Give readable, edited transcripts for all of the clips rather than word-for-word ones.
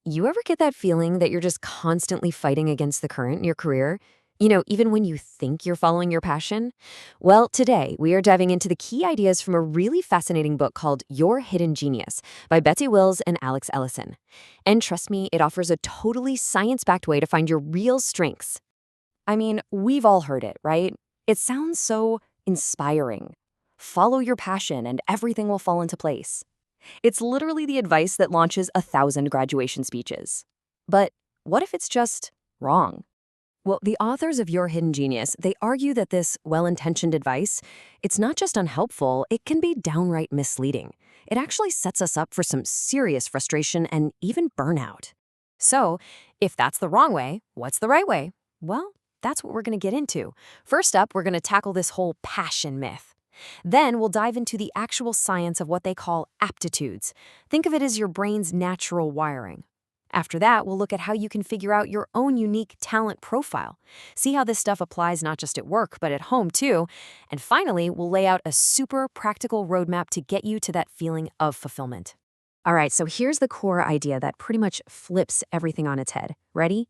You ever get that feeling that you're just constantly fighting against the current in your career? Even when you think you're following your passion? Well, today we are diving into the key ideas from a really fascinating book called Your Hidden Genius by Betsy and Alex Ellison. And trust me, it offers a totally science-backed way to find your real strengths. I mean, we've all heard it, right? It sounds so inspiring. Follow your passion and everything will fall into place. It's literally the advice that launches 1,000 graduation speeches. But what if it's just wrong? Well, the authors of Your Hidden Genius, they argue that this well-intentioned advice, it's not just unhelpful, it can be downright misleading. It actually sets us up for some serious frustration and even burnout. So, if that's the wrong way, what's the right way? Well, that's what we're going to get into. First up, we're going to tackle this whole passion myth. Then we'll dive into the actual science of what they call aptitudes. Think of it as your brain's natural wiring. After that, we'll look at how you can figure out your own unique talent profile. See how this stuff applies not just at work, but at home too. And finally, we'll lay out a super practical roadmap to get you to that feeling of fulfillment. All right, so here's the core idea that pretty much flips everything on its head. Ready?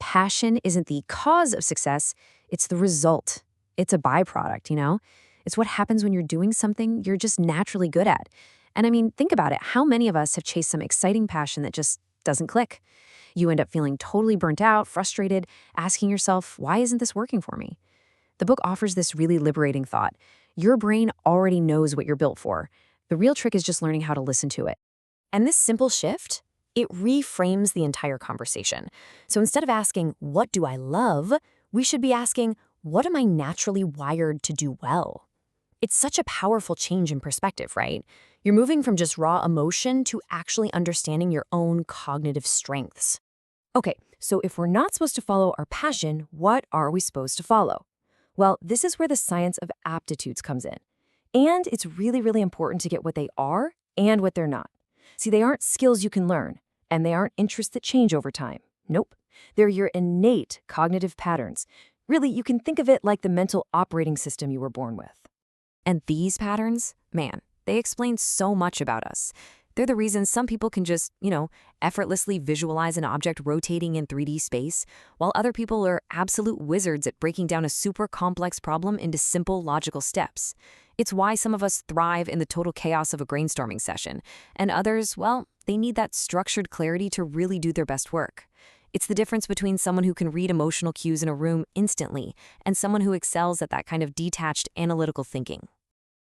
Passion isn't the cause of success, it's the result. It's a byproduct. It's what happens when you're doing something you're just naturally good at. And I mean, think about it. How many of us have chased some exciting passion that just doesn't click? You end up feeling totally burnt out, frustrated, asking yourself, why isn't this working for me? The book offers this really liberating thought. Your brain already knows what you're built for. The real trick is just learning how to listen to it. And this simple shift, it reframes the entire conversation. So instead of asking, what do I love? We should be asking, what am I naturally wired to do well? It's such a powerful change in perspective, right? You're moving from just raw emotion to actually understanding your own cognitive strengths. Okay, so if we're not supposed to follow our passion, what are we supposed to follow? Well, this is where the science of aptitudes comes in. And it's really, really important to get what they are and what they're not. See, they aren't skills you can learn, and they aren't interests that change over time. Nope. They're your innate cognitive patterns. Really, you can think of it like the mental operating system you were born with. And these patterns, man, they explain so much about us. They're the reason some people can just, effortlessly visualize an object rotating in 3D space, while other people are absolute wizards at breaking down a super complex problem into simple logical steps. It's why some of us thrive in the total chaos of a brainstorming session, and others, well, they need that structured clarity to really do their best work. It's the difference between someone who can read emotional cues in a room instantly and someone who excels at that kind of detached analytical thinking.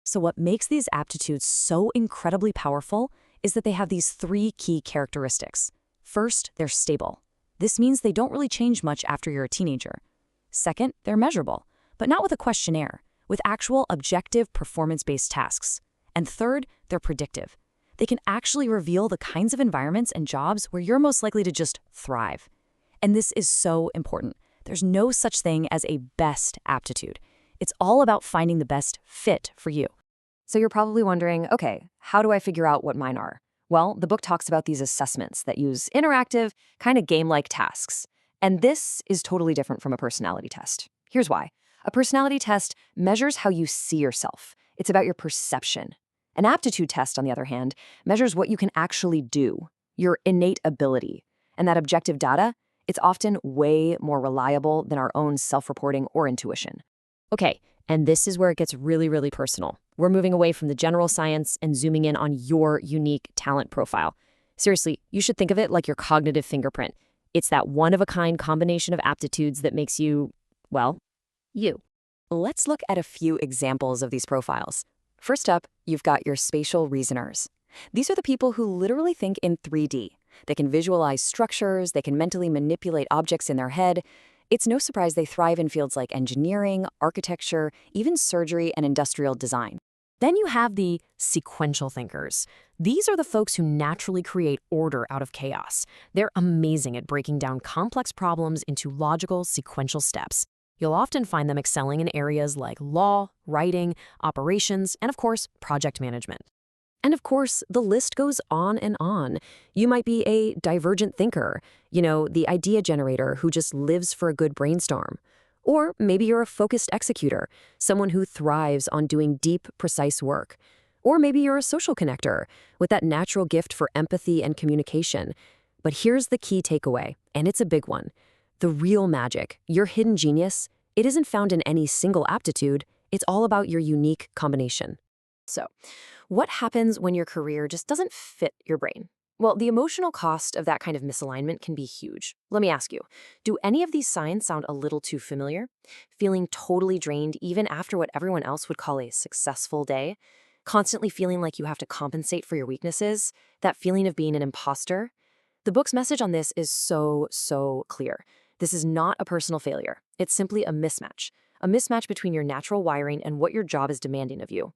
So what makes these aptitudes so incredibly powerful is that they have these 3 key characteristics. First, they're stable. This means they don't really change much after you're a teenager. Second, they're measurable, but not with a questionnaire, with actual objective performance-based tasks. And third, they're predictive. They can actually reveal the kinds of environments and jobs where you're most likely to just thrive. And this is so important. There's no such thing as a best aptitude. It's all about finding the best fit for you. So you're probably wondering, okay, how do I figure out what mine are? Well, the book talks about these assessments that use interactive, kind of game-like tasks. And this is totally different from a personality test. Here's why. A personality test measures how you see yourself. It's about your perception. An aptitude test, on the other hand, measures what you can actually do, your innate ability. And that objective data, it's often way more reliable than our own self-reporting or intuition. Okay, and this is where it gets really, really personal. We're moving away from the general science and zooming in on your unique talent profile. Seriously, you should think of it like your cognitive fingerprint. It's that one-of-a-kind combination of aptitudes that makes you, well, you. Let's look at a few examples of these profiles. First up, you've got your spatial reasoners. These are the people who literally think in 3D. They can visualize structures, they can mentally manipulate objects in their head. It's no surprise they thrive in fields like engineering, architecture, even surgery and industrial design. Then you have the sequential thinkers. These are the folks who naturally create order out of chaos. They're amazing at breaking down complex problems into logical, sequential steps. You'll often find them excelling in areas like law, writing, operations, and of course, project management. And of course, the list goes on and on. You might be a divergent thinker, the idea generator who just lives for a good brainstorm. Or maybe you're a focused executor, someone who thrives on doing deep, precise work. Or maybe you're a social connector with that natural gift for empathy and communication. But here's the key takeaway, and it's a big one. The real magic, your hidden genius, it isn't found in any single aptitude. It's all about your unique combination. So, what happens when your career just doesn't fit your brain? Well, the emotional cost of that kind of misalignment can be huge. Let me ask you, do any of these signs sound a little too familiar? Feeling totally drained even after what everyone else would call a successful day? Constantly feeling like you have to compensate for your weaknesses? That feeling of being an imposter? The book's message on this is so clear. This is not a personal failure. It's simply a mismatch between your natural wiring and what your job is demanding of you.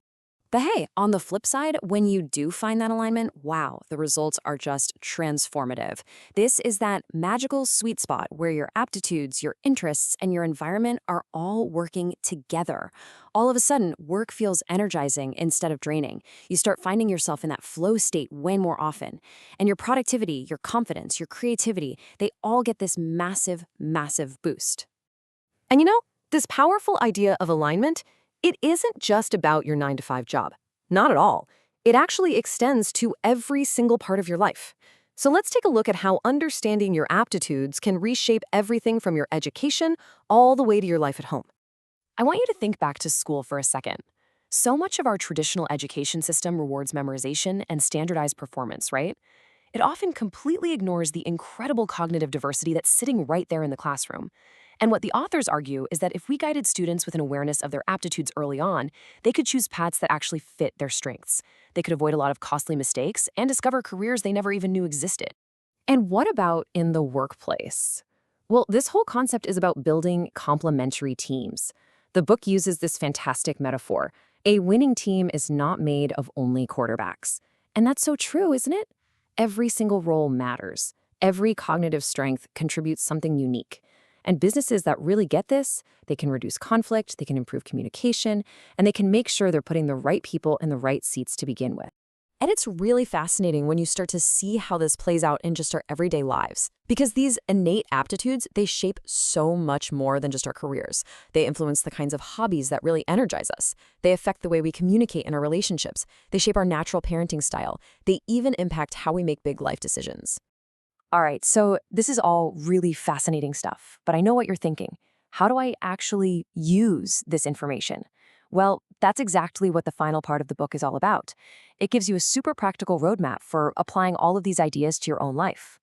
But hey, on the flip side, when you do find that alignment, wow, the results are just transformative. This is that magical sweet spot where your aptitudes, your interests, and your environment are all working together. All of a sudden, work feels energizing instead of draining. You start finding yourself in that flow state way more often. And your productivity, your confidence, your creativity, they all get this massive boost. And this powerful idea of alignment, it isn't just about your 9-to-5 job. Not at all. It actually extends to every single part of your life. So let's take a look at how understanding your aptitudes can reshape everything from your education all the way to your life at home. I want you to think back to school for a second. So much of our traditional education system rewards memorization and standardized performance, right? It often completely ignores the incredible cognitive diversity that's sitting right there in the classroom. And what the authors argue is that if we guided students with an awareness of their aptitudes early on, they could choose paths that actually fit their strengths. They could avoid a lot of costly mistakes and discover careers they never even knew existed. And what about in the workplace? Well, this whole concept is about building complementary teams. The book uses this fantastic metaphor. A winning team is not made of only quarterbacks. And that's so true, isn't it? Every single role matters. Every cognitive strength contributes something unique. And businesses that really get this, they can reduce conflict, they can improve communication, and they can make sure they're putting the right people in the right seats to begin with. And it's really fascinating when you start to see how this plays out in just our everyday lives. Because these innate aptitudes, they shape so much more than just our careers. They influence the kinds of hobbies that really energize us. They affect the way we communicate in our relationships. They shape our natural parenting style. They even impact how we make big life decisions. All right, so this is all really fascinating stuff, but I know what you're thinking. How do I actually use this information? Well, that's exactly what the final part of the book is all about. It gives you a super practical roadmap for applying all of these ideas to your own life.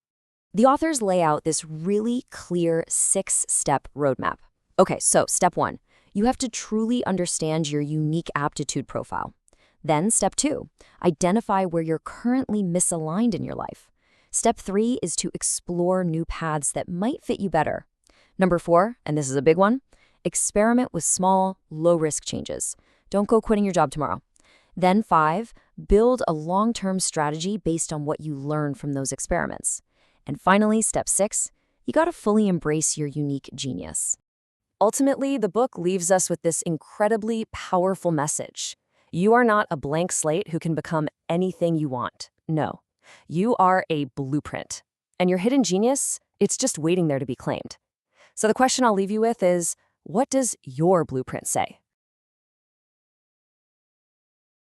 The authors lay out this really clear 6-step roadmap. Okay, so step 1, you have to truly understand your unique aptitude profile. Then step 2, identify where you're currently misaligned in your life. Step 3 is to explore new paths that might fit you better. Number 4, and this is a big one, experiment with small, low-risk changes. Don't go quitting your job tomorrow. Then 5, build a long-term strategy based on what you learn from those experiments. And finally, step 6, you gotta fully embrace your unique genius. Ultimately, the book leaves us with this incredibly powerful message. You are not a blank slate who can become anything you want. No. You are a blueprint, and your hidden genius, it's just waiting there to be claimed. So the question I'll leave you with is, what does your blueprint say?